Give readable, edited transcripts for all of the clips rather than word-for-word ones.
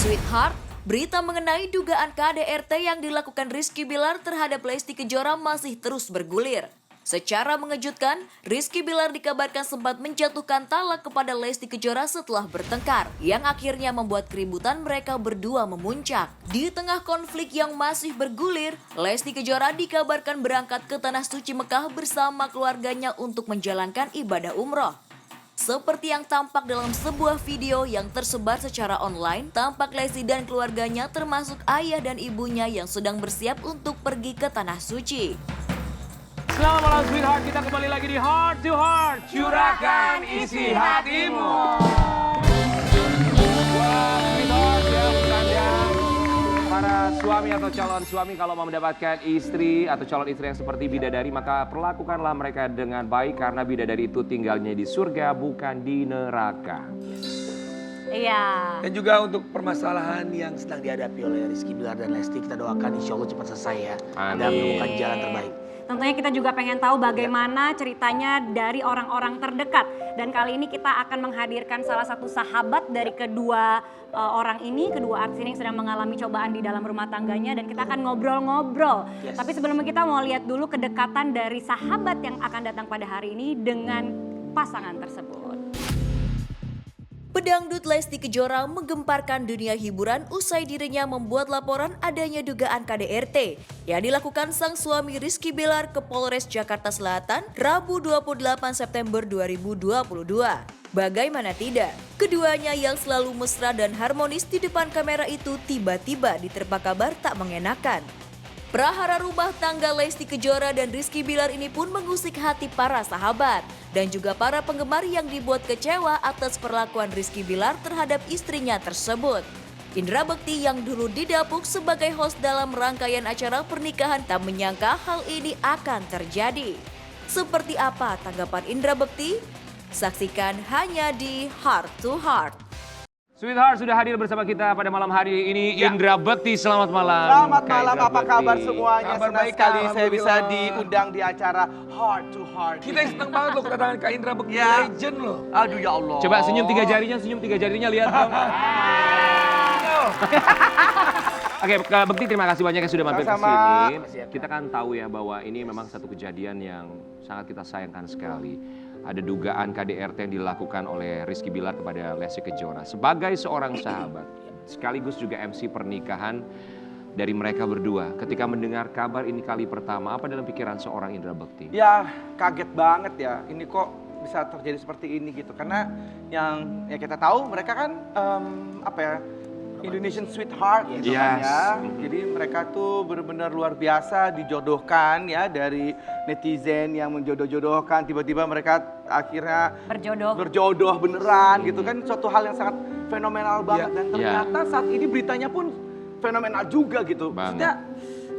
Sweetheart, berita mengenai dugaan KDRT yang dilakukan Rizky Bilar terhadap Lesti Kejora masih terus bergulir. Secara mengejutkan, Rizky Bilar dikabarkan sempat menjatuhkan talak kepada Lesti Kejora setelah bertengkar, yang akhirnya membuat keributan mereka berdua memuncak. Di tengah konflik yang masih bergulir, Lesti Kejora dikabarkan berangkat ke Tanah Suci Mekah bersama keluarganya untuk menjalankan ibadah umroh. Seperti yang tampak dalam sebuah video yang tersebar secara online, tampak Lesti dan keluarganya termasuk ayah dan ibunya yang sedang bersiap untuk pergi ke Tanah Suci. Selamat malam Sweetheart, kita kembali lagi di Heart to Heart. Curahkan isi hatimu. Buat Sweetheart yang berandang, para suami atau calon suami kalau mau mendapatkan istri atau calon istri yang seperti bidadari, maka perlakukanlah mereka dengan baik karena bidadari itu tinggalnya di surga bukan di neraka. Iya. Dan juga untuk permasalahan yang sedang dihadapi oleh Rizky Bilar dan Lesti, kita doakan insya Allah cepat selesai ya. Amin. Dan menemukan jalan terbaik. Tentunya kita juga pengen tahu bagaimana ceritanya dari orang-orang terdekat. Dan kali ini kita akan menghadirkan salah satu sahabat dari kedua orang ini, kedua artis ini yang sedang mengalami cobaan di dalam rumah tangganya. Dan kita akan ngobrol-ngobrol. Yes. Tapi sebelumnya kita mau lihat dulu kedekatan dari sahabat yang akan datang pada hari ini dengan pasangan tersebut. Pedangdut Lesti Kejora menggemparkan dunia hiburan usai dirinya membuat laporan adanya dugaan KDRT yang dilakukan sang suami Rizky Bilar ke Polres Jakarta Selatan Rabu 28 September 2022. Bagaimana tidak, keduanya yang selalu mesra dan harmonis di depan kamera itu tiba-tiba diterpa kabar tak mengenakan. Prahara rumah tangga Lesti Kejora dan Rizky Bilar ini pun mengusik hati para sahabat dan juga para penggemar yang dibuat kecewa atas perlakuan Rizky Bilar terhadap istrinya tersebut. Indra Bekti yang dulu didapuk sebagai host dalam rangkaian acara pernikahan tak menyangka hal ini akan terjadi. Seperti apa tanggapan Indra Bekti? Saksikan hanya di Heart to Heart. Sweetheart sudah hadir bersama kita pada malam hari ini. Ya. Indra Bekti, selamat malam. Selamat Kak malam, Indra apa Bekti. kabar semuanya? Kabar Senang baik, sekali saya alhamdulillah. bisa diundang di acara Heart to Heart. Kita yang senang banget loh kedatangan Kak Indra Bekti, Ya. legend loh. Aduh ya Allah. Coba senyum tiga jarinya lihat dong. Oke, Kak Bekti terima kasih banyak yang sudah mampir ke Sama-sama. sini. Kita kan tahu ya bahwa ini memang satu kejadian yang sangat kita sayangkan sekali. Ada dugaan KDRT yang dilakukan oleh Rizky Bilar kepada Lesti Kejora. Sebagai seorang sahabat, sekaligus juga MC pernikahan dari mereka berdua. Ketika mendengar kabar ini kali pertama, apa dalam pikiran seorang Indra Bekti? Ya kaget banget ya. Ini kok bisa terjadi seperti ini gitu. Karena yang ya kita tahu mereka kan apa ya, Indonesian sweetheart gitu kan Yes. ya. Jadi mereka tuh benar-benar luar biasa dijodohkan ya dari netizen yang menjodoh-jodohkan. Tiba-tiba mereka akhirnya berjodoh beneran gitu kan. Suatu hal yang sangat fenomenal banget. Dan ternyata saat ini beritanya pun fenomenal juga gitu. Maksudnya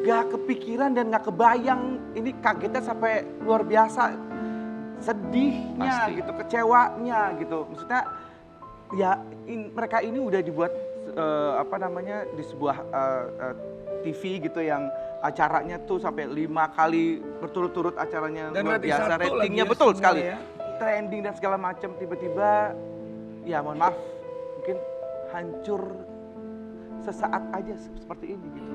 gak kepikiran dan gak kebayang. Ini kagetnya sampai luar biasa. Sedihnya Pasti. gitu, kecewanya gitu. Maksudnya ya mereka ini udah dibuat di sebuah TV gitu yang acaranya tuh sampai 5 kali berturut-turut acaranya Dan luar rating biasa, satu lagi ratingnya ya betul semua sekali, ya. trending dan segala macam. Tiba-tiba ya mohon maaf mungkin hancur sesaat aja seperti ini gitu.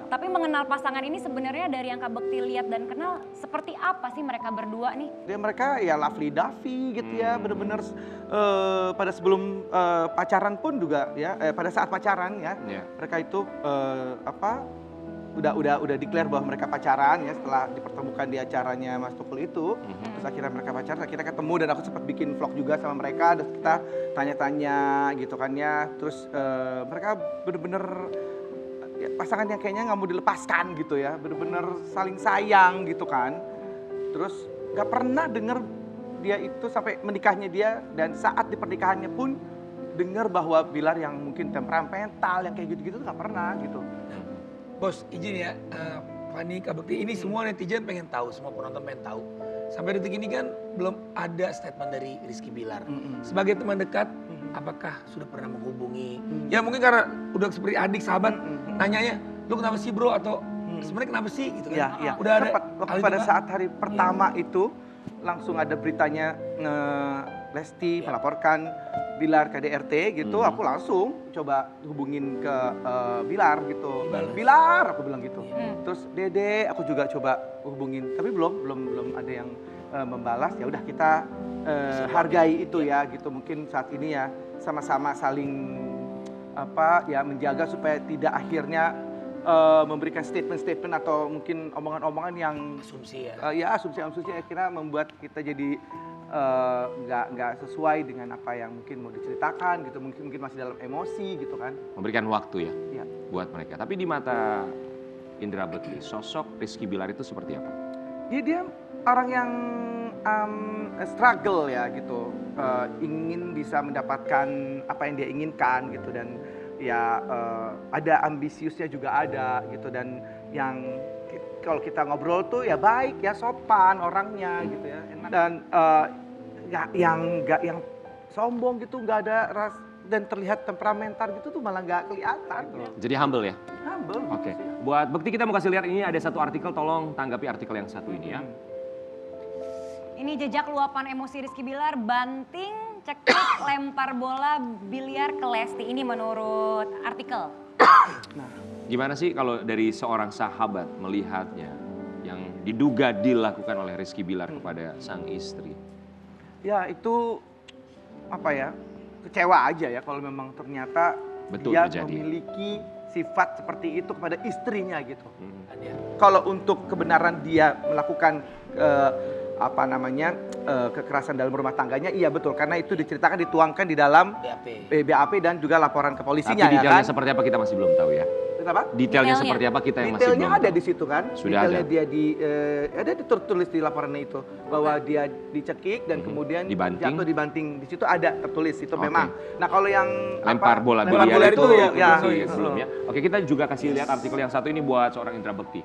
Tapi mengenal pasangan ini sebenarnya dari yang Kak Bekti lihat dan kenal, seperti apa sih mereka berdua nih? Dia mereka ya lovely dovey gitu ya, bener-bener pada sebelum pacaran pun juga ya, pada saat pacaran ya, mereka itu udah declare bahwa mereka pacaran ya setelah dipertemukan di acaranya Mas Tukul itu. Terus akhirnya mereka pacaran, akhirnya ketemu dan aku sempat bikin vlog juga sama mereka, dan kita tanya-tanya gitu kan ya. Terus mereka bener-bener ya, pasangan yang kayaknya nggak mau dilepaskan gitu ya, bener-bener saling sayang gitu kan. Terus nggak pernah denger dia itu sampai menikahnya dia, dan saat di pernikahannya pun dengar bahwa Bilar yang mungkin temperamental yang kayak gitu-gitu nggak pernah gitu. Bos, izin ya, Fani, Kak Bekti, ini semua netizen pengen tahu, semua penonton pengen tahu. Sampai detik ini kan belum ada statement dari Rizky Bilar. Sebagai teman dekat, apakah sudah pernah menghubungi? Ya mungkin karena udah seperti adik, sahabat, nanyanya, lu kenapa sih bro? Atau sebenarnya kenapa sih? Gitu kan? Iya. Udah ada Sempat waktu pada saat hari pertama itu langsung ada beritanya Lesti melaporkan Bilar KDRT gitu, aku langsung coba hubungin ke Bilar gitu. Bilar, aku bilang gitu. Terus Dede, aku juga coba hubungin, tapi belum ada yang membalas. Ya udah kita hargai itu ya gitu. Mungkin saat ini ya sama-sama saling menjaga supaya tidak akhirnya memberikan statement-statement atau mungkin omongan-omongan yang Asumsi ya. Asumsi akhirnya membuat kita jadi nggak sesuai dengan apa yang mungkin mau diceritakan gitu, mungkin masih dalam emosi gitu kan. Memberikan waktu ya Iya. buat mereka. Tapi di mata Indra Bekti, sosok Rizky Bilar itu seperti apa? Dia orang yang struggle ya gitu, ingin bisa mendapatkan apa yang dia inginkan gitu, dan ya ada ambisiusnya juga ada gitu, dan yang kalau kita ngobrol tuh ya baik ya, sopan orangnya gitu ya, enak. Dan nggak yang sombong gitu, nggak ada dan terlihat temperamental gitu tuh malah nggak kelihatan. Jadi humble ya? Humble. Oke. Buat Bekti kita mau kasih lihat, ini ada satu artikel, tolong tanggapi artikel yang satu ini ya. Ini jejak luapan emosi Rizky Bilar, banting, cekcok, lempar bola biliar ke Lesti. Ini menurut artikel. Gimana sih kalau dari seorang sahabat melihatnya yang diduga dilakukan oleh Rizky Bilar kepada sang istri? Ya itu kecewa aja ya kalau memang ternyata Betul dia terjadi. memiliki sifat seperti itu kepada istrinya gitu. Kalau untuk kebenaran dia melakukan kekerasan dalam rumah tangganya, iya betul, karena itu diceritakan, dituangkan di dalam BAP dan juga laporan ke polisinya. Tapi detailnya ya kan? seperti apa kita masih belum tahu ya. Kenapa? Detailnya seperti apa kita yang masih belum Detailnya ada tahu. di situ kan. Sudah Detailnya ada. dia ada tertulis di laporannya itu bahwa dia dicekik dan kemudian Dibanting. jatuh dibanting. Di situ ada tertulis itu Oke. memang. Nah kalau yang Lempar bola lempar biliar itu ya. sebelumnya. Oke, kita juga kasih lihat artikel yang satu ini buat seorang Indra Bekti.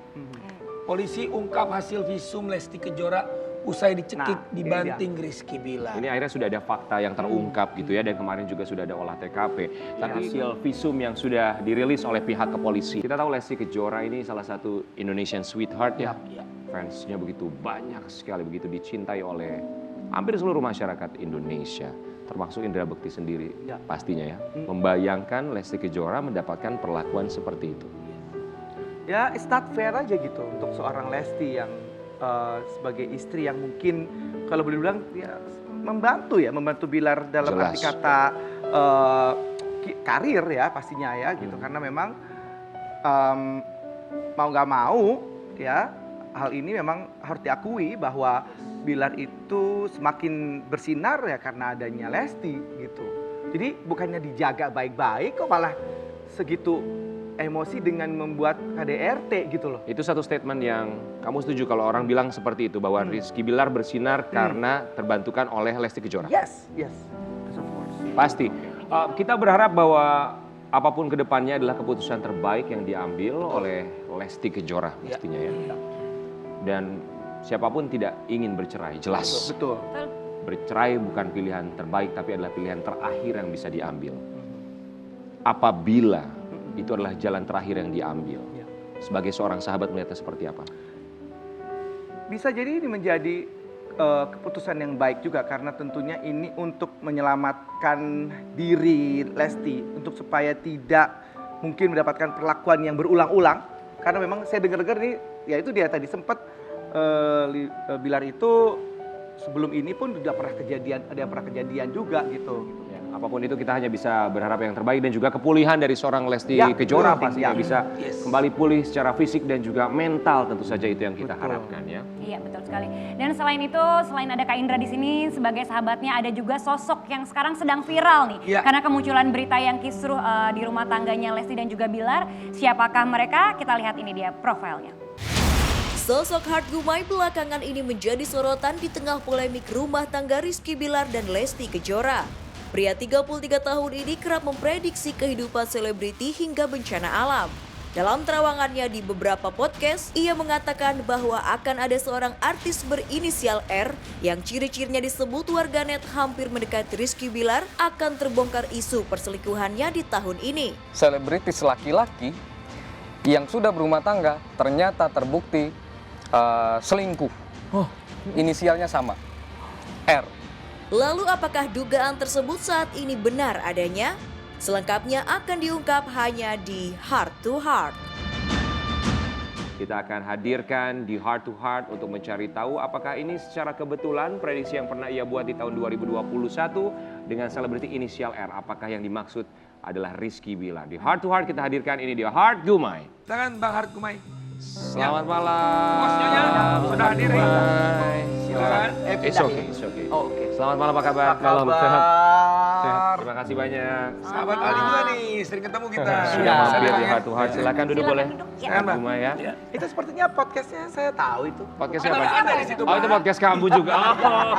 Polisi ungkap hasil visum Lesti Kejora usai dicekik Nah, dibanting Rizky Bilar. Ini akhirnya sudah ada fakta yang terungkap gitu ya, dan kemarin juga sudah ada olah TKP. Tapi hasil visum yang sudah dirilis oleh pihak kepolisi. Kita tahu Lesti Kejora ini salah satu Indonesian sweetheart ya. Fansnya begitu banyak sekali, begitu dicintai oleh hampir seluruh masyarakat Indonesia. Termasuk Indra Bekti sendiri pastinya ya. Membayangkan Lesti Kejora mendapatkan perlakuan seperti itu. Ya, it's not fair aja gitu untuk seorang Lesti yang sebagai istri yang mungkin kalau boleh bilang ya membantu Bilar dalam Jelas. arti kata karir ya pastinya ya gitu, karena memang mau nggak mau ya hal ini memang harus diakui bahwa Bilar itu semakin bersinar ya karena adanya Lesti gitu. Jadi bukannya dijaga baik-baik kok malah segitu emosi dengan membuat KDRT gitu loh. Itu satu statement yang kamu setuju kalau orang bilang seperti itu, bahwa Rizky Bilar bersinar karena terbantukan oleh Lesti Kejora? Yes, of course. Pasti. Kita berharap bahwa apapun kedepannya adalah keputusan terbaik yang diambil oleh Lesti Kejora pastinya ya. Dan siapapun tidak ingin bercerai, jelas. Betul. Bercerai bukan pilihan terbaik, tapi adalah pilihan terakhir yang bisa diambil. Apabila itu adalah jalan terakhir yang diambil. Sebagai seorang sahabat melihatnya seperti apa? Bisa jadi ini menjadi keputusan yang baik juga, karena tentunya ini untuk menyelamatkan diri Lesti untuk supaya tidak mungkin mendapatkan perlakuan yang berulang-ulang. Karena memang saya dengar-dengar nih, ya itu dia tadi sempat Bilar itu sebelum ini pun sudah pernah kejadian juga gitu. Apapun itu kita hanya bisa berharap yang terbaik, dan juga kepulihan dari seorang Lesti Ya, Kejora betul, pastinya ya. bisa kembali pulih secara fisik dan juga mental, tentu saja itu yang kita harapkan ya. Iya, betul sekali. Dan selain itu, selain ada Kak Indra di sini sebagai sahabatnya, ada juga sosok yang sekarang sedang viral nih. Iya. Karena kemunculan berita yang kisruh di rumah tangganya Lesti dan juga Bilar. Siapakah mereka? Kita lihat ini dia profilnya. Sosok Hart Gumai belakangan ini menjadi sorotan di tengah polemik rumah tangga Rizky Bilar dan Lesti Kejora. Pria 33 tahun ini kerap memprediksi kehidupan selebriti hingga bencana alam. Dalam terawangannya di beberapa podcast, ia mengatakan bahwa akan ada seorang artis berinisial R yang ciri-cirinya disebut warganet hampir mendekati Rizky Bilar akan terbongkar isu perselingkuhannya di tahun ini. Selebritis laki-laki yang sudah berumah tangga ternyata terbukti selingkuh. Inisialnya sama, R. Lalu apakah dugaan tersebut saat ini benar adanya? Selengkapnya akan diungkap hanya di Heart to Heart. Kita akan hadirkan di Heart to Heart untuk mencari tahu apakah ini secara kebetulan prediksi yang pernah ia buat di tahun 2021 dengan selebriti inisial R. Apakah yang dimaksud adalah Rizky Bilar. Di Heart to Heart kita hadirkan ini dia Heart Gumai. Tangan Bang Hart Gumai. Selamat malam. Bosnya sudah hadir ya. Silakan. It's okay, it's okay. Oh, oke. Selamat malam, apa kabar? Malam, sehat. Terima kasih banyak. Sahabat Ali juga nih, sering ketemu kita. Sudah mampir di Silakan. Heart to Heart. Silakan duduk boleh. Silakan, Bang. Gumai ya. Itu sepertinya podcastnya saya tahu itu. Podcast Kan siapa? ada di situ, Oh, itu Bang. podcast kamu juga. Oh,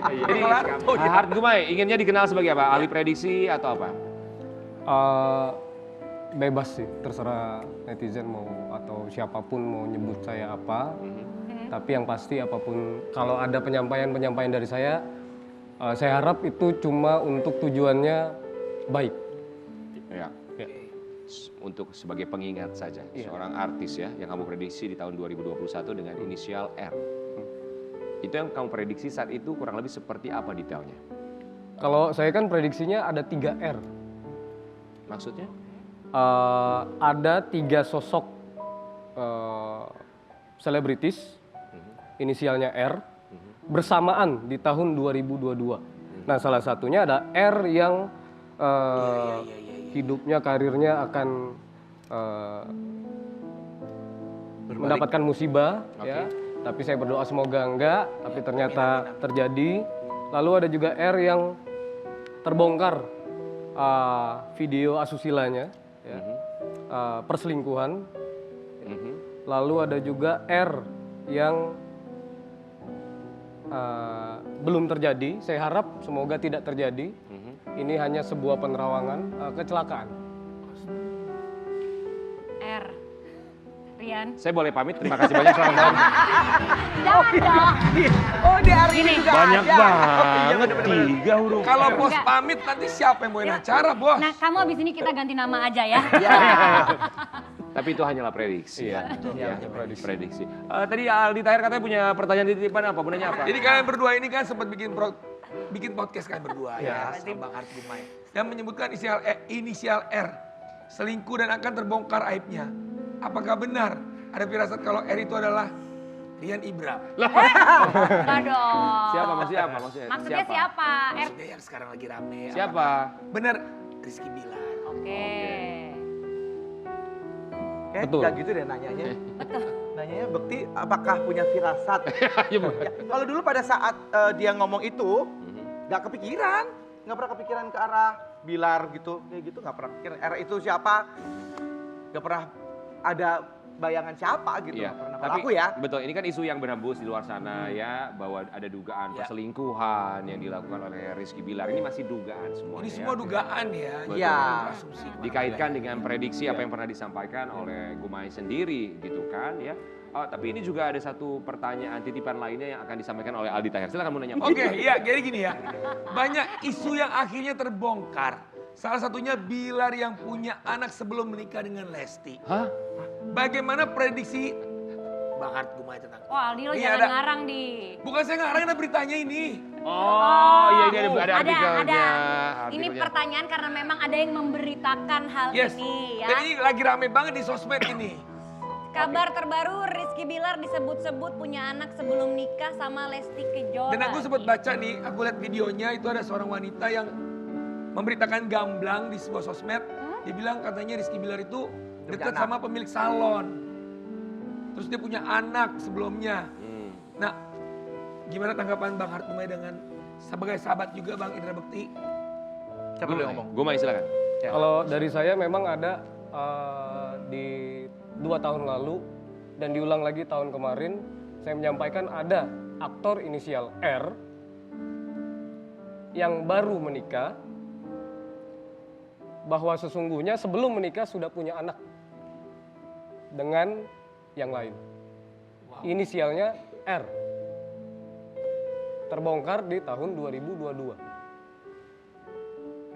iya. Jadi Heart Gumai inginnya dikenal sebagai apa? Ahli prediksi atau apa? Bebas sih, terserah netizen mau atau siapapun mau nyebut saya apa. Tapi yang pasti apapun, kalau ada penyampaian dari saya harap itu cuma untuk tujuannya baik. Ya. Ya. Untuk sebagai pengingat saja, seorang artis ya yang kamu prediksi di tahun 2021 dengan inisial R. Itu yang kamu prediksi saat itu kurang lebih seperti apa detailnya? Kalau saya kan prediksinya ada 3 R. Maksudnya? Ada 3 sosok selebritis, inisialnya R, bersamaan di tahun 2022. Nah, salah satunya ada R yang hidupnya, karirnya akan mendapatkan musibah, ya. Tapi saya berdoa semoga enggak, tapi ternyata terjadi. Lalu ada juga R yang terbongkar video asusilanya, ya. Perselingkuhan. Lalu ada juga R yang belum terjadi. Saya harap semoga tidak terjadi. Ini hanya sebuah penerawangan kecelakaan. R. Rian. Saya boleh pamit, terima kasih banyak selamat malam. Jangan dong. Oh, di hari ini juga Banyak ada. banget, 3 huruf. Kalau bos pamit nanti siapa yang bawain acara, bos? Nah, kamu abis ini kita ganti nama aja ya. Tapi itu hanyalah prediksi. Iya, Ya, prediksi. Tadi Aldi Tahir katanya punya pertanyaan titipan apa? Mau nanya apa? Jadi kalian berdua ini kan sempat bikin podcast kan berdua ya, sama Bang Hart Gumai. Dan menyebutkan inisial R, selingkuh dan akan terbongkar aibnya. Apakah benar ada firasat kalau R itu adalah Rian Ibram? Enggak dong. Siapa? Maksudnya apa? Maksudnya siapa? R. Maksudnya yang sekarang lagi rame. Siapa? Benar, Rizky Bilar. Oke. Betul. Gak gitu deh nanyanya. Nanyanya Bekti apakah punya firasat? Ya, kalau dulu pada saat dia ngomong itu, gak kepikiran. Gak pernah kepikiran ke arah Bilar gitu. Kayak gitu gak pernah kepikiran. R itu siapa? Gak pernah ada bayangan siapa gitu. Iya, Gak pernah. tapi Kalau aku ya. betul, ini kan isu yang berhembus di luar sana ya, bahwa ada dugaan perselingkuhan yang dilakukan oleh Rizky Bilar. Ini masih dugaan semua. Ini semua dugaan ya. Betul. Iya. Asumsi. Dikaitkan dengan prediksi apa yang pernah disampaikan oleh Gumai sendiri gitu kan ya. Tapi ini juga ada satu pertanyaan titipan lainnya yang akan disampaikan oleh Aldi Tahir. Silakan mau nanya. Oke, iya jadi gini ya. Banyak isu yang akhirnya terbongkar. Salah satunya Bilar yang punya anak sebelum menikah dengan Lesti. Hah? Bagaimana prediksi Bang Hart Gumai tentang Wah, Aldi lo Ini jangan ada- ngarang di. Bukan saya ngarang, ada beritanya ini. Oh, iya ini ada artikelnya. Ini Artikelnya. pertanyaan karena memang ada yang memberitakan hal Yes. ini ya. Dan ini lagi rame banget di sosmed ini. Kabar terbaru Rizky Bilar disebut-sebut punya anak sebelum nikah sama Lesti Kejora. Dan aku sempat baca nih, aku lihat videonya itu ada seorang wanita yang memberitakan gamblang di sebuah sosmed. Dia bilang katanya Rizky Bilar itu dekat anak. sama pemilik salon. Terus dia punya anak sebelumnya. Nah, gimana tanggapan Bang Hart Gumai dengan sebagai sahabat juga Bang Indra Bekti? Siapa dulu yang ngomong? Gumai silakan. Kalau dari saya memang ada di 2 tahun lalu dan diulang lagi tahun kemarin, saya menyampaikan ada aktor inisial R yang baru menikah, bahwa sesungguhnya sebelum menikah sudah punya anak dengan yang lain. Inisialnya R. Terbongkar di tahun 2022.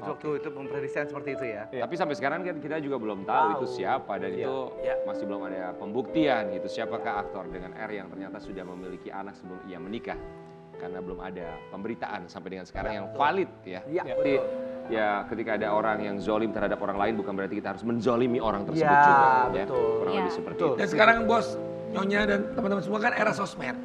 Itu waktu itu pemprediksian seperti itu ya. Tapi sampai sekarang kan kita juga belum tahu itu siapa dan itu masih belum ada pembuktian gitu siapakah aktor dengan R yang ternyata sudah memiliki anak sebelum ia menikah. karena belum ada pemberitaan sampai dengan sekarang yang valid ya. Iya, Jadi ya ketika ada orang yang zolim terhadap orang lain bukan berarti kita harus menzolimi orang tersebut Iya, juga ya. betul. Kurang Iya. lebih seperti Betul. itu. Dan sekarang bos, Nyonya dan teman-teman semua kan era sosmed.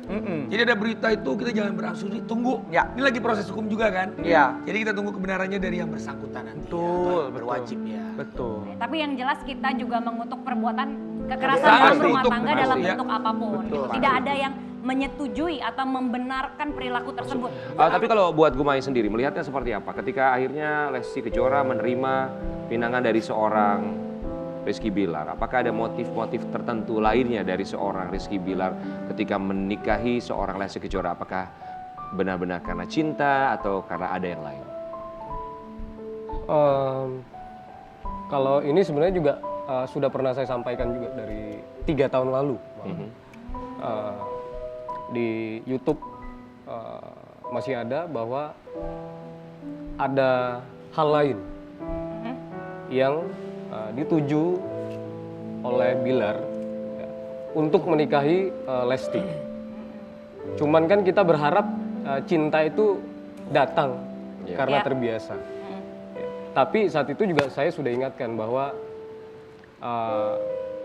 Jadi ada berita itu kita jangan berasumsi, tunggu. Ya. Ini lagi proses hukum juga kan? Iya. Jadi kita tunggu kebenarannya dari yang bersangkutan nanti. Betul, Ya, berwajib ya. Betul. Tapi yang jelas kita juga mengutuk perbuatan kekerasan Pasti, dalam rumah untuk- tangga pasti. dalam Ya. bentuk apapun. Betul. Tidak ada yang menyetujui atau membenarkan perilaku tersebut. Tapi kalau buat Gumai sendiri melihatnya seperti apa? Ketika akhirnya Lesti Kejora menerima pinangan dari seorang Rizky Bilar, apakah ada motif-motif tertentu lainnya dari seorang Rizky Bilar ketika menikahi seorang Lesti Kejora? Apakah benar-benar karena cinta atau karena ada yang lain? Kalau ini sebenarnya juga sudah pernah saya sampaikan juga dari 3 tahun lalu. Di YouTube masih ada bahwa ada hal lain yang dituju oleh Bilar ya, untuk menikahi Lesti. Cuman kan kita berharap cinta itu datang karena Ya. terbiasa. Ya. Tapi saat itu juga saya sudah ingatkan bahwa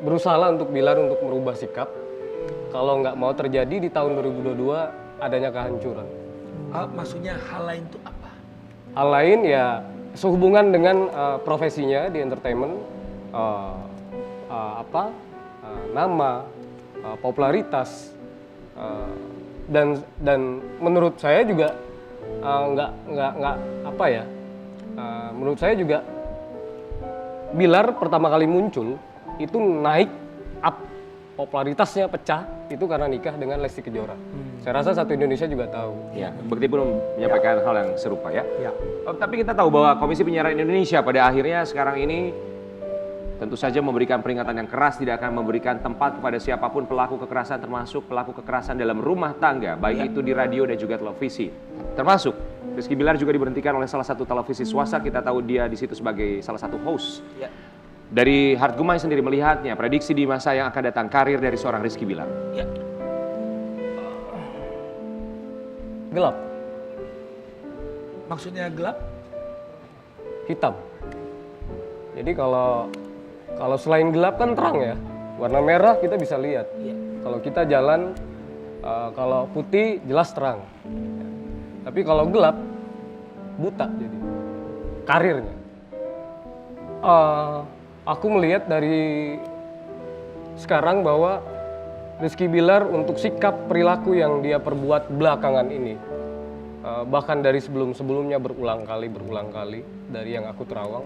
berusaha untuk Bilar untuk merubah sikap. Kalau nggak mau terjadi di tahun 2022 adanya kehancuran. Maksudnya hal lain itu apa? Hal lain ya sehubungan dengan profesinya di entertainment, nama, popularitas, dan menurut saya juga nggak apa ya, menurut saya juga Bilar pertama kali muncul itu naik up, popularitasnya pecah itu karena nikah dengan Lesti Kejora. Saya rasa satu Indonesia juga tahu. Ya, Bekti pun menyampaikan hal yang serupa ya. Ya. Tapi kita tahu bahwa Komisi Penyiaran Indonesia pada akhirnya sekarang ini tentu saja memberikan peringatan yang keras, tidak akan memberikan tempat kepada siapapun pelaku kekerasan, termasuk pelaku kekerasan dalam rumah tangga, baik itu di radio dan juga televisi. Termasuk Rizky Bilar juga diberhentikan oleh salah satu televisi swasta, kita tahu dia di situ sebagai salah satu host. Ya. Dari Hart Gumai sendiri melihatnya, prediksi di masa yang akan datang karir dari seorang Rizky Bilar. Ya. Gelap, Maksudnya gelap? hitam. Jadi kalau selain gelap kan terang ya. Warna merah kita bisa lihat. Iya. Kalau kita jalan, kalau putih jelas terang. Tapi kalau gelap, buta jadi karirnya. Aku melihat dari sekarang bahwa Rizky Bilar untuk sikap perilaku yang dia perbuat belakangan ini, bahkan dari sebelum-sebelumnya berulang kali dari yang aku terawang,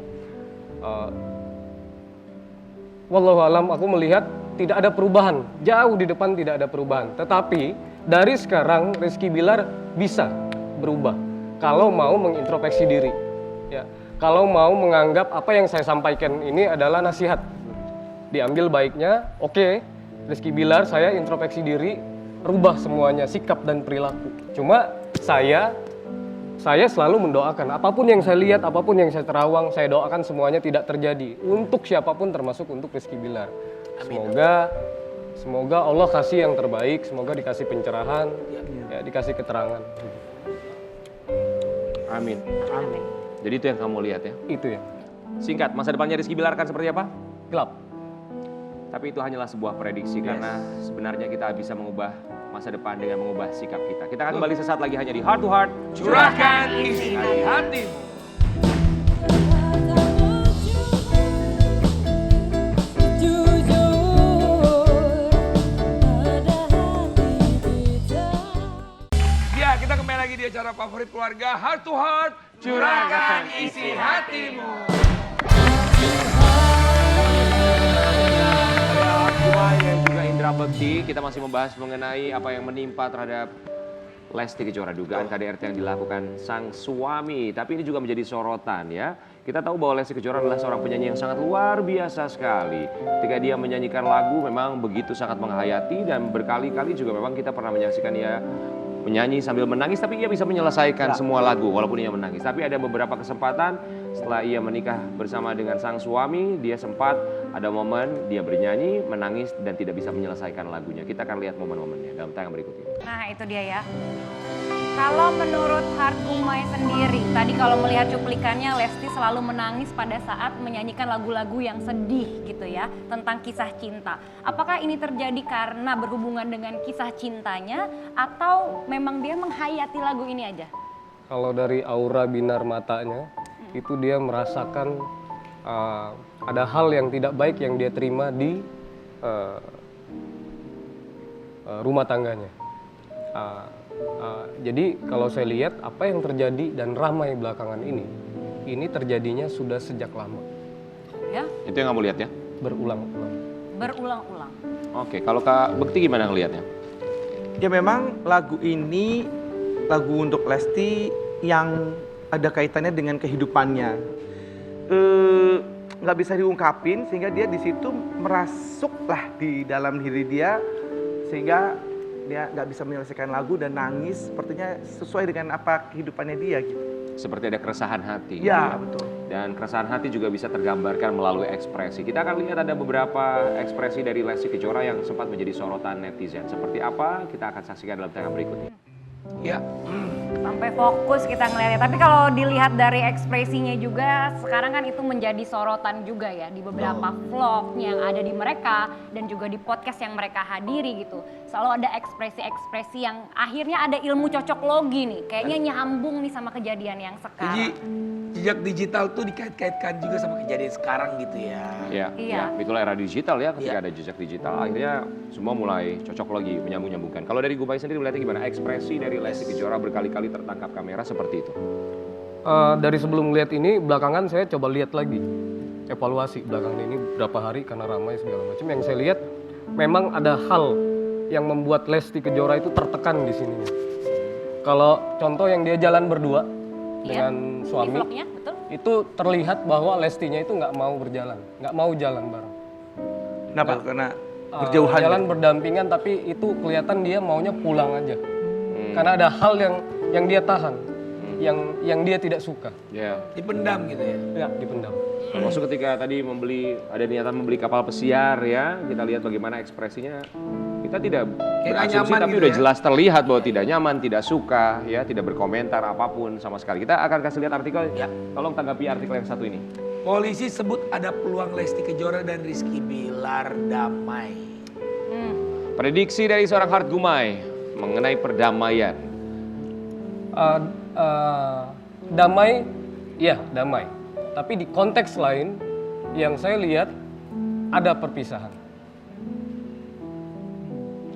wallahualam aku melihat tidak ada perubahan, jauh di depan tidak ada perubahan. Tetapi dari sekarang Rizky Bilar bisa berubah kalau mau mengintrospeksi diri, ya. Kalau mau menganggap apa yang saya sampaikan ini adalah nasihat, diambil baiknya, oke, Rizky Bilar saya introspeksi diri, rubah semuanya sikap dan perilaku. Cuma saya selalu mendoakan apapun yang saya lihat, apapun yang saya terawang, saya doakan semuanya tidak terjadi untuk siapapun termasuk untuk Rizky Bilar. Semoga Allah kasih yang terbaik, semoga dikasih pencerahan, ya, dikasih keterangan. Amin. Jadi itu yang kamu lihat ya. Itu ya. Singkat, masa depannya Rizky Bilar akan seperti apa? Gelap. Tapi itu hanyalah sebuah prediksi karena sebenarnya kita bisa mengubah masa depan dengan mengubah sikap kita. Kita akan kembali sesaat lagi hanya di Heart to Heart. Curahkan isi hatimu. Ya, kita kembali lagi di acara favorit keluarga Heart to Heart. Curahkan isi hatimu. Gumai dan juga Indra Bekti, kita masih membahas mengenai apa yang menimpa terhadap Lesti Kejora, dugaan KDRT yang dilakukan sang suami. Tapi ini juga menjadi sorotan ya. Kita tahu bahwa Lesti Kejora adalah seorang penyanyi yang sangat luar biasa sekali. Ketika dia menyanyikan lagu memang begitu sangat menghayati dan berkali-kali juga memang kita pernah menyaksikan dia menyanyi sambil menangis, tapi ia bisa menyelesaikan semua lagu walaupun ia menangis. Tapi ada beberapa kesempatan setelah ia menikah bersama dengan sang suami, dia sempat ada momen dia bernyanyi, menangis dan tidak bisa menyelesaikan lagunya. Kita akan lihat momen-momennya dalam tayang berikut ini. Nah itu dia ya. Kalau menurut Hart Gumai sendiri, tadi kalau melihat cuplikannya Lesti selalu menangis pada saat menyanyikan lagu-lagu yang sedih gitu ya, tentang kisah cinta. Apakah ini terjadi karena berhubungan dengan kisah cintanya atau memang dia menghayati lagu ini aja? Kalau dari aura binar matanya, itu dia merasakan ada hal yang tidak baik yang dia terima di rumah tangganya. Jadi kalau saya lihat apa yang terjadi dan ramai belakangan ini terjadinya sudah sejak lama, Ya, Itu yang kamu lihat ya? berulang-ulang. berulang-ulang. Oke, kalau Kak Bekti gimana ngelihatnya? Ya memang lagu ini lagu untuk Lesti yang ada kaitannya dengan kehidupannya. Nggak bisa diungkapin sehingga dia di situ merasuklah di dalam diri dia sehingga dia nggak bisa menyelesaikan lagu dan nangis sepertinya sesuai dengan apa kehidupannya dia gitu. Seperti ada keresahan hati. Ya betul. Dan keresahan hati juga bisa tergambarkan melalui ekspresi. Kita akan lihat ada beberapa ekspresi dari Lesti Kejora yang sempat menjadi sorotan netizen. Seperti apa? Kita akan saksikan dalam tayangan berikut ini. Ya, Sampai fokus kita ngeliatnya. Tapi kalau dilihat dari ekspresinya juga, sekarang kan itu menjadi sorotan juga ya di beberapa vlog yang ada di mereka dan juga di podcast yang mereka hadiri gitu. Selalu ada ekspresi-ekspresi yang akhirnya ada ilmu cocok logi nih. Kayaknya nyambung nih sama kejadian yang jadi sekarang. jejak digital tuh dikait-kaitkan juga sama kejadian sekarang gitu ya. Ya, Iya. ya, itulah era digital ya. Ketika Iya. ada jejak digital, akhirnya semua mulai cocok lagi, menyambung-nyambungkan. Kalau dari Gumai sendiri melihatnya gimana? Ekspresi dari Lesti Kejora berkali-kali tertangkap kamera seperti itu. Dari sebelum lihat ini, belakangan saya coba lihat lagi, evaluasi belakangan ini berapa hari karena ramai segala macam. Yang saya lihat memang ada hal yang membuat Lesti Kejora itu tertekan di sini. Kalau contoh yang dia jalan berdua Iya, dengan di suami, vlognya, betul? itu terlihat bahwa Lestinya itu nggak mau berjalan, nggak mau jalan bareng. Kenapa? Karena berjauhan. Jalan berdampingan, tapi itu kelihatan dia maunya pulang aja. Karena ada hal yang dia tahan, yang dia tidak suka. Ya. Dipendam gitu ya. Ya, dipendam. Termasuk ketika tadi ada niatan membeli kapal pesiar ya, kita lihat bagaimana ekspresinya. Kita tidak Kayak nggak berasumsi nyaman tapi gitu udah ya. jelas terlihat bahwa tidak nyaman, tidak suka, ya, tidak berkomentar apapun sama sekali. Kita akan kasih lihat artikel. Ya. Tolong tanggapi artikel yang satu ini. Polisi sebut ada peluang Lesti Kejora dan Rizky Bilar damai. Prediksi dari seorang Hart Gumai mengenai perdamaian. Damai, ya damai. Tapi di konteks lain yang saya lihat ada perpisahan.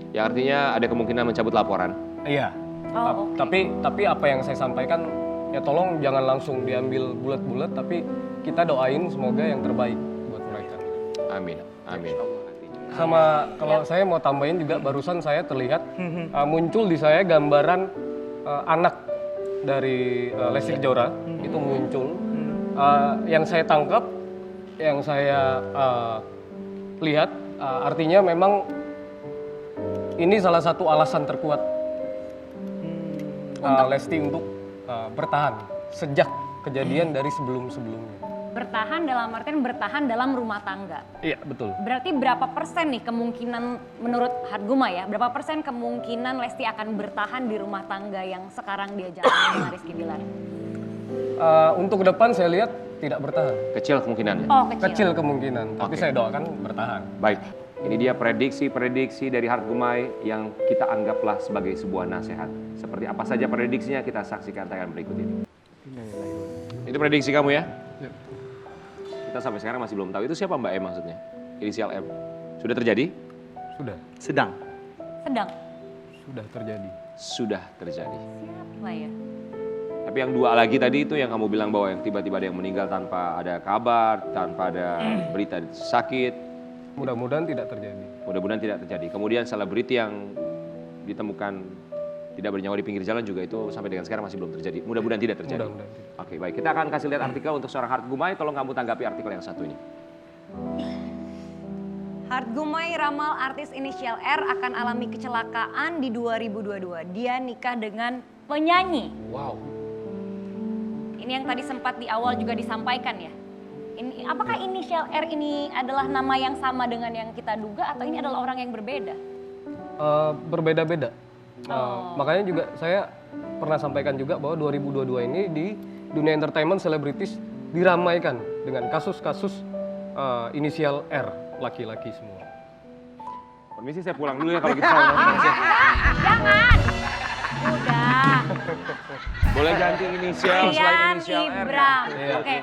Ya artinya ada kemungkinan mencabut laporan. Iya. Oh, oke. Tapi apa yang saya sampaikan ya tolong jangan langsung diambil bulat-bulat, tapi kita doain semoga yang terbaik buat mereka. Amin. Amin. Sama kalau saya mau tambahin juga barusan saya terlihat muncul di saya gambaran anak dari Lesti Kejora itu muncul. Yang saya tangkap, yang saya lihat artinya memang ini salah satu alasan terkuat Lesti untuk bertahan sejak kejadian dari sebelum-sebelumnya. Bertahan dalam artian bertahan dalam rumah tangga. Iya betul. Berarti berapa persen nih kemungkinan menurut Hart Gumai ya, berapa persen kemungkinan Lesti akan bertahan di rumah tangga yang sekarang dia jalani dengan Rizky Bilar? Untuk ke depan saya lihat tidak bertahan. Kecil kemungkinannya. Oh, Kecil kemungkinan, tapi Oke. saya doakan bertahan. Baik. Ini dia prediksi-prediksi dari Hart Gumai yang kita anggaplah sebagai sebuah nasihat. Seperti apa saja prediksinya kita saksikan tayangan berikut ini. Itu prediksi kamu ya? Kita sampai sekarang masih belum tahu itu siapa Mbak M maksudnya? Inisial M. Sudah terjadi? Sudah Sedang. terjadi. Sudah terjadi. Siapa ya? Tapi yang dua lagi tadi itu yang kamu bilang bahwa yang tiba-tiba ada yang meninggal tanpa ada kabar, tanpa ada berita sakit. Mudah-mudahan tidak terjadi. Mudah-mudahan tidak terjadi. Kemudian selebriti yang ditemukan tidak bernyawa di pinggir jalan juga itu sampai dengan sekarang masih belum terjadi. Mudah-mudahan tidak terjadi. Mudah-mudahan tidak. Oke, baik. Kita akan kasih lihat artikel untuk seorang Hart Gumai. Tolong kamu tanggapi artikel yang satu ini. Hart Gumai ramal artis inisial R akan alami kecelakaan di 2022. Dia nikah dengan penyanyi. Wow. Ini yang tadi sempat di awal juga disampaikan ya. Ini, apakah inisial R ini adalah nama yang sama dengan yang kita duga atau ini adalah orang yang berbeda? Berbeda-beda. Makanya juga saya pernah sampaikan juga bahwa 2022 ini di dunia entertainment selebritis diramaikan dengan kasus-kasus inisial R, laki-laki semua. Permisi saya pulang dulu ya kalau gitu. Jangan. Udah. Boleh ganti inisial selain Rian inisial R. Ibram. Iya. Oke.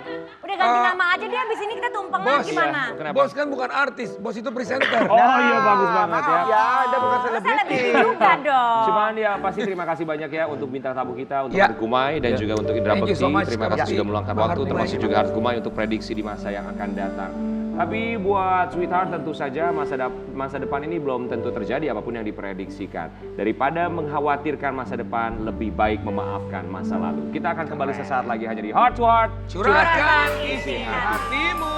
Udah ganti nama aja dia, abis ini kita tumpeng Bos, lagi gimana? Kenapa? Bos kan bukan artis, bos itu presenter. Oh iya bagus banget ya. Ya, ada bukan Selebriti selebriti. juga dong. Cuman ya pasti terima kasih banyak ya untuk bintang tamu kita, untuk Ya. Harth Gumai dan juga untuk Indra Thank you Bekti. so much, Terima kasih Kak sudah Bekti. meluangkan Bang waktu, Harth termasuk Gumai. juga Harth Gumai untuk prediksi di masa yang akan datang. Tapi buat Sweetheart tentu saja masa depan ini belum tentu terjadi apapun yang diprediksikan. Daripada mengkhawatirkan masa depan, lebih baik memaafkan masa lalu. Kita akan kembali sesaat lagi hanya di Heart to Heart. Curahkan isi hatimu.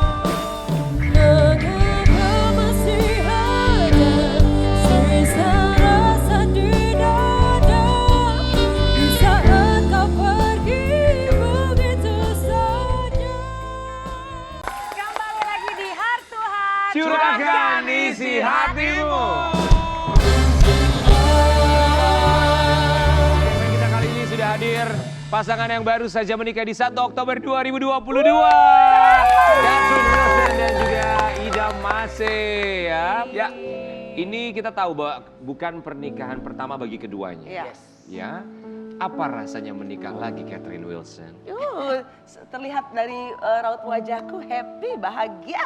Kembali lagi di Heart to Heart. Curahkan isi hatimu. Segmen kita kali ini sudah hadir pasangan yang baru saja menikah di 1 Oktober 2022. Catherine Wilson dan juga Ida Mase ya. Ya. Ini kita tahu bahwa bukan pernikahan pertama bagi keduanya. Yes. Ya. Apa rasanya menikah lagi Catherine Wilson? Terlihat dari raut wajahku happy, bahagia.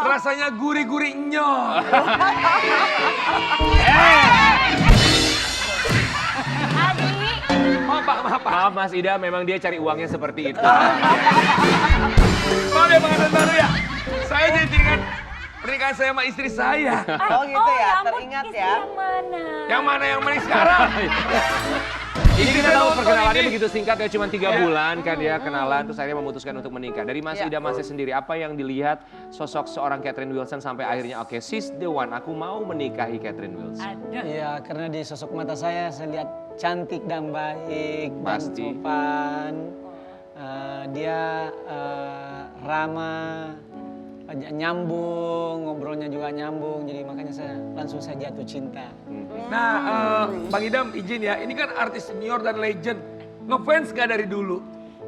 Rasanya gurih-gurih nyol. Maaf Mas Ida, memang dia cari uangnya seperti itu. Maaf ya pengantin baru ya. Saya jadi teringat pernikahan saya sama istri saya. Oh gitu ya, ampun, teringat istri ya. Yang mana? Yang mana sekarang? Ini kita tahu nonton perkenalannya ini. begitu singkat ya, cuma 3 Ya. bulan kan ya kenalan, terus akhirnya memutuskan untuk menikah. Dari Mas Ya. Ida Mase sendiri, apa yang dilihat sosok seorang Catherine Wilson sampai akhirnya oke, she's the one, aku mau menikahi Catherine Wilson. Iya, karena di sosok mata saya lihat cantik dan baik Pasti. dan sopan. Dia ramah, nyambung, ngobrolnya juga nyambung. Jadi makanya saya jatuh cinta. Nah, Bang Idam izin ya, ini kan artis senior dan legend. Ngefans gak dari dulu?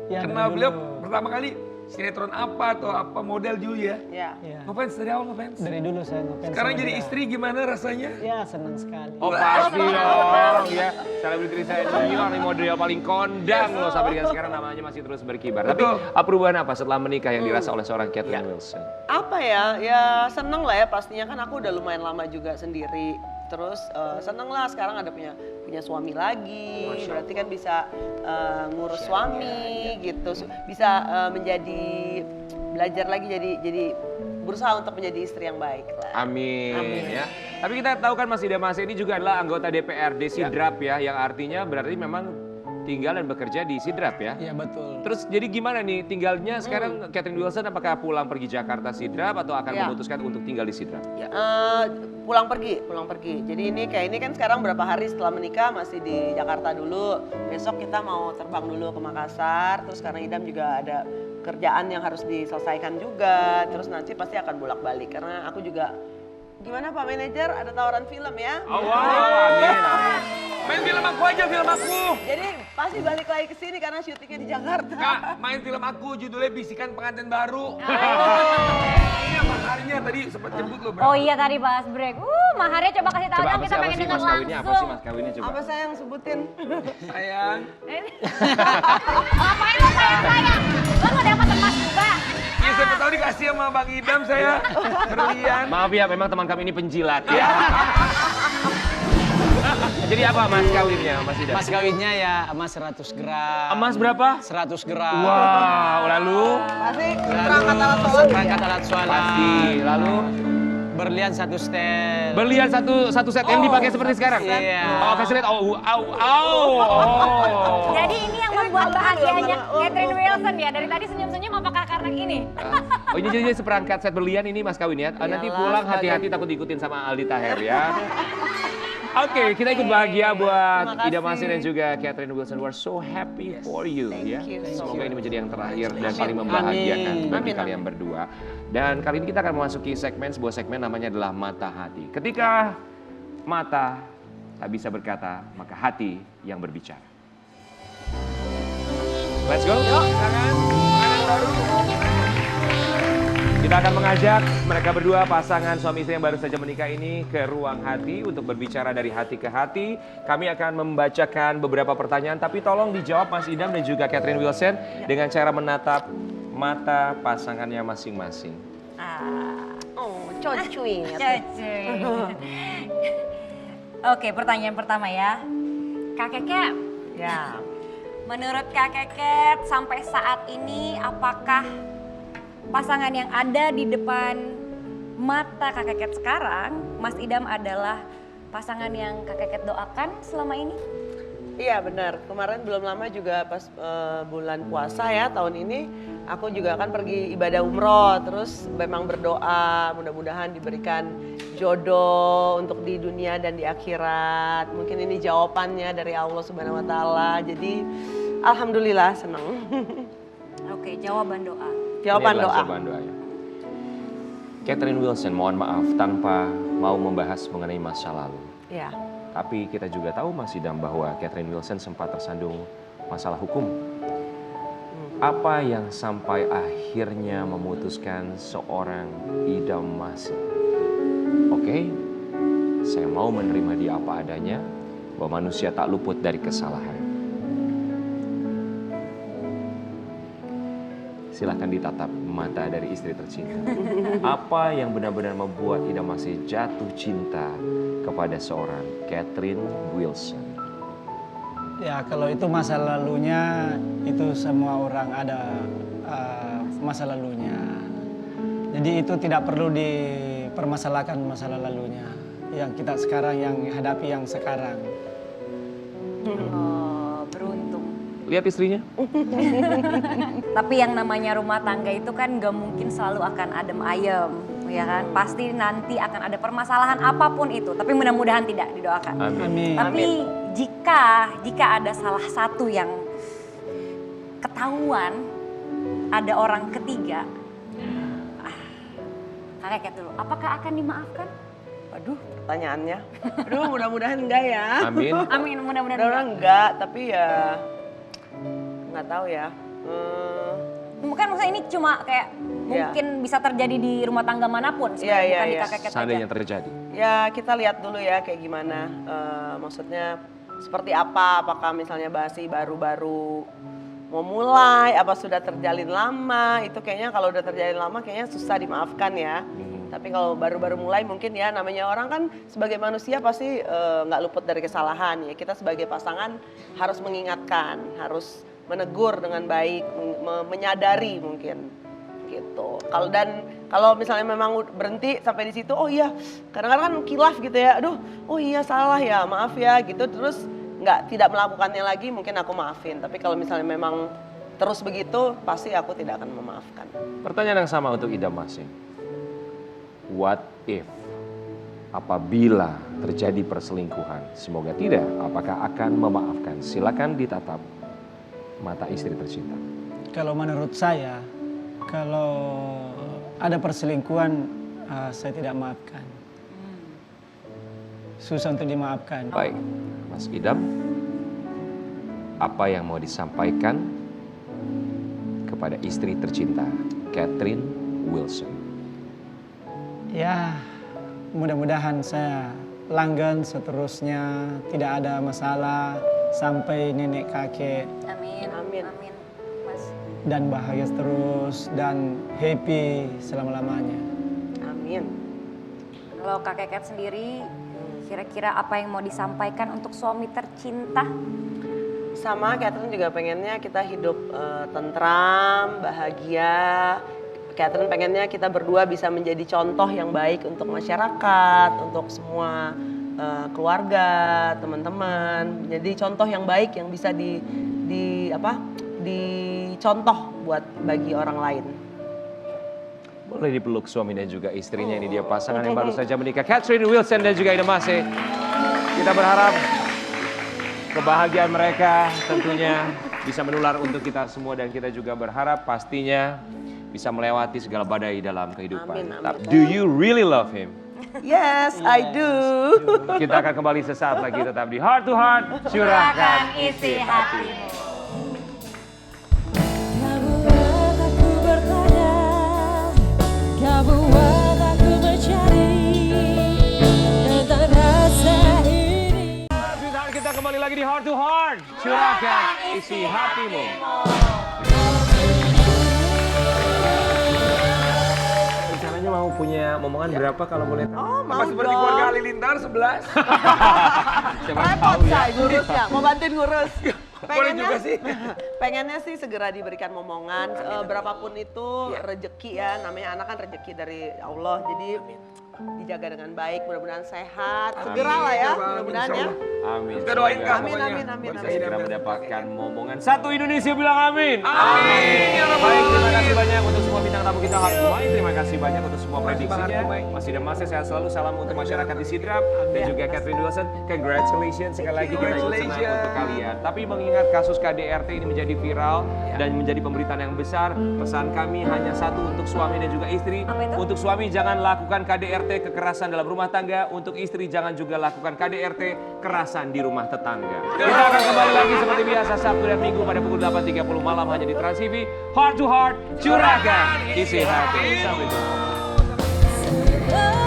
Ya, Kenal dari beliau dulu. pertama kali sinetron apa atau apa model dulu ya? Ya. Ya, Ngefans dari awal ngefans. dari dulu saya ngefans. Sekarang sama jadi dia. istri gimana rasanya? Ya, senang sekali. Oh pasti dong ya, selebriti saya junior, ini model paling kondang loh sampai dengan sekarang namanya masih terus berkibar. Tapi Betul. perubahan apa setelah menikah yang dirasa oleh seorang Catherine Wilson? Apa ya, ya seneng lah ya pastinya kan aku udah lumayan lama juga sendiri. Terus seneng lah sekarang ada punya suami lagi, berarti kan bisa ngurus suami gitu, bisa menjadi belajar lagi jadi berusaha untuk menjadi istri yang baik lah. Amin. Ya. Tapi kita tahu kan Mas Ida Mase ini juga adalah anggota DPRD Sidrap ya, yang artinya berarti memang tinggal dan bekerja di Sidrap ya. Iya, betul. Terus jadi gimana nih tinggalnya sekarang Catherine Wilson, apakah pulang pergi Jakarta Sidrap atau akan Ya. memutuskan untuk tinggal di Sidrap? Pulang pergi. Jadi ini kan sekarang berapa hari setelah menikah masih di Jakarta dulu. Besok kita mau terbang dulu ke Makassar. Terus karena Idam juga ada kerjaan yang harus diselesaikan juga. Terus nanti pasti akan bolak-balik karena aku juga gimana Pak Manajer ada tawaran film ya. Oh wow, amin. Main film aku aja, film aku. Jadi pasti balik lagi ke sini karena syutingnya di Jakarta. Kak, main film aku judulnya Bisikan Pengantin Baru. Ini maharnya tadi sempat jemput lo berapa? Oh iya tadi pas break. Maharnya coba kasih tahu Coba dong, apa kita sih, apa pengen sih dengar mas kawinnya? Apa sih langsung. mas kawinnya coba? Apa saya yang sebutin? Sayang. Ngapain lo sayang? Lo nggak dapat emas juga? Iya, siapa tahu dikasih sama Bang Idam saya. Berlian. Maaf ya, memang teman kami ini penjilat ya. Jadi apa mas kawinnya Mas Ida? Mas kawinnya ya emas 100 gram. Emas berapa? 100 gram. Wow, lalu? Pasti perangkat alat sholat. Perangkat alat sholat. Pasti, lalu? Berlian 1 stand. Berlian satu set yang dipakai seperti sekarang? Iya. Oh, kasih lihat. Oh. Jadi ini yang membuat bahagianya Catherine Wilson ya. Dari tadi senyum-senyum apakah karena ini? Oh ini jadi seperangkat set berlian ini mas kawin ya. Nanti Iyalah, pulang sebagai- hati-hati takut diikutin sama Aldi Taher ya. Oke, kita ikut bahagia buat Terima kasih. Ida Mase dan juga Catherine Wilson. We're so happy for you ya. Thank you. Semoga ini menjadi yang terakhir dan paling membahagiakan Amin. bagi Amin, kalian berdua. Dan kali ini kita akan memasuki sebuah segmen namanya adalah Mata Hati. Ketika mata tak bisa berkata, maka hati yang berbicara. Let's go. Kita akan mengajak mereka berdua, pasangan suami istri yang baru saja menikah ini, ke ruang hati untuk berbicara dari hati ke hati. Kami akan membacakan beberapa pertanyaan, tapi tolong dijawab Mas Idam dan juga Catherine Wilson dengan cara menatap mata pasangannya masing-masing. Cocuy. Oke, pertanyaan pertama ya. Kak Keket, Ya. menurut Kak Keket sampai saat ini apakah pasangan yang ada di depan mata Kak Keket sekarang, Mas Idam adalah pasangan yang Kak Keket doakan selama ini? Iya benar, kemarin belum lama juga pas bulan puasa ya tahun ini aku juga akan pergi ibadah umroh, terus memang berdoa mudah-mudahan diberikan jodoh untuk di dunia dan di akhirat. Mungkin ini jawabannya dari Allah Subhanahu wa taala. Jadi alhamdulillah senang. Oke, jawaban doa. Jawaban Ini adalah doa. Jawaban doanya. Catherine Wilson, mohon maaf tanpa mau membahas mengenai masa lalu. Ya. Tapi kita juga tahu Mas Idam bahwa Catherine Wilson sempat tersandung masalah hukum. Apa yang sampai akhirnya memutuskan seorang Idam Masih? Oke, saya mau menerima dia apa adanya, bahwa manusia tak luput dari kesalahan. Silahkan ditatap mata dari istri tercinta. Apa yang benar-benar membuat Idam Masih jatuh cinta kepada seorang Catherine Wilson? Ya kalau itu masa lalunya, itu semua orang ada masa lalunya. Jadi itu tidak perlu dipermasalahkan masalah lalunya. Yang kita sekarang yang hadapi yang sekarang. Oh, beruntung. Lihat istrinya. Tapi yang namanya rumah tangga itu kan gak mungkin selalu akan adem ayem, ya kan? Pasti nanti akan ada permasalahan apapun itu, tapi mudah-mudahan tidak, didoakan. Amin. Tapi jika ada salah satu yang ketahuan ada orang ketiga, Kak dulu, apakah akan dimaafkan? Waduh, pertanyaannya. Aduh, mudah-mudahan enggak ya. Amin. Amin, mudah-mudahan Mudah-mudahan enggak, tapi ya nggak tahu ya. Bukan maksudnya ini cuma kayak mungkin bisa terjadi di rumah tangga manapun, sebenarnya, Iya, bukan di iya. Kak Keket aja. Seandainya terjadi. Ya kita lihat dulu ya kayak gimana. Maksudnya seperti apa? Apakah misalnya masih baru-baru mau mulai? Apa sudah terjalin lama? Itu kayaknya kalau udah terjalin lama kayaknya susah dimaafkan ya. Tapi kalau baru-baru mulai mungkin ya namanya orang kan sebagai manusia pasti nggak luput dari kesalahan ya. Kita sebagai pasangan harus mengingatkan, harus menegur dengan baik, menyadari mungkin gitu. Kalau misalnya memang berhenti sampai di situ, oh iya, kadang-kadang kan kilaf gitu ya. Aduh, oh iya salah ya, maaf ya gitu. Terus tidak melakukannya lagi, mungkin aku maafin. Tapi kalau misalnya memang terus begitu, pasti aku tidak akan memaafkan. Pertanyaan yang sama untuk Idam Masih. What if? Apabila terjadi perselingkuhan, semoga tidak, apakah akan memaafkan? Silakan ditatap mata istri tercinta. Kalau menurut saya, kalau ada perselingkuhan, saya tidak maafkan. Susah untuk dimaafkan. Baik, Mas Idam, apa yang mau disampaikan kepada istri tercinta, Catherine Wilson? Ya, mudah-mudahan saya langgeng seterusnya, tidak ada masalah sampai nenek kakek Amin, Amin. amin, Mas. dan bahagia terus dan happy selama-lamanya. Amin. Kalau Kak Keket sendiri, kira-kira apa yang mau disampaikan untuk suami tercinta? Sama Catherine juga pengennya kita hidup tentram, bahagia. Catherine pengennya kita berdua bisa menjadi contoh yang baik untuk masyarakat, untuk semua keluarga, teman-teman. Jadi contoh yang baik yang bisa dicontoh buat bagi orang lain. Boleh dipeluk suami dan juga istrinya. Ini dia pasangan yang baru saja menikah, Catherine Wilson dan juga Idam Masih. Kita berharap kebahagiaan mereka tentunya bisa menular untuk kita semua, dan kita juga berharap pastinya bisa melewati segala badai dalam kehidupan. Amin, amin. Do you really love him? Yes, I do. Kita akan kembali sesaat lagi tetap di Heart to Heart. Curahkan isi hatimu. Kau buat aku berkadang, kau buat aku mencari tentang rasa ini. Kita kembali lagi di Heart to Heart. Curahkan isi hatimu. Rencananya mau punya momongan berapa kalau boleh tahu? Oh, mau Apa seperti dong. keluarga Halilintar 11? Siapa Repot tahu ya. say ngurusnya, mau bantuin ngurus. Boleh juga sih. Pengennya sih segera diberikan momongan, berapapun itu rezeki ya, namanya anak kan rezeki dari Allah, jadi dijaga dengan baik, mudah-mudahan sehat, segera lah ya, mudah-mudahan ya. Amin. Kita doain Semoga Amin, amin, amin, bisa amin. segera mendapatkan momongan. Satu Indonesia bilang amin. Amin. Ya Rabbal Baik, terima Alamin. kasih banyak untuk semua bintang tamu kita hari ini. Terima kasih banyak untuk semua prediksinya. Masih dan masih sehat selalu. Salam untuk masyarakat di Sidrap dan juga Catherine Wilson. Congratulations sekali lagi kita ikut senang untuk kalian. Tapi mengingat kasus KDRT ini menjadi viral dan menjadi pemberitaan yang besar, pesan kami hanya satu untuk suami dan juga istri. Apa itu? Untuk suami jangan lakukan KDRT kekerasan dalam rumah tangga. Untuk istri jangan juga lakukan KDRT kekerasan di rumah tetangga. Kita akan kembali lagi seperti biasa Sabtu dan Minggu pada pukul 8.30 malam hanya di Trans TV. Heart to Heart, curahkan isi hati. Sampai jumpa.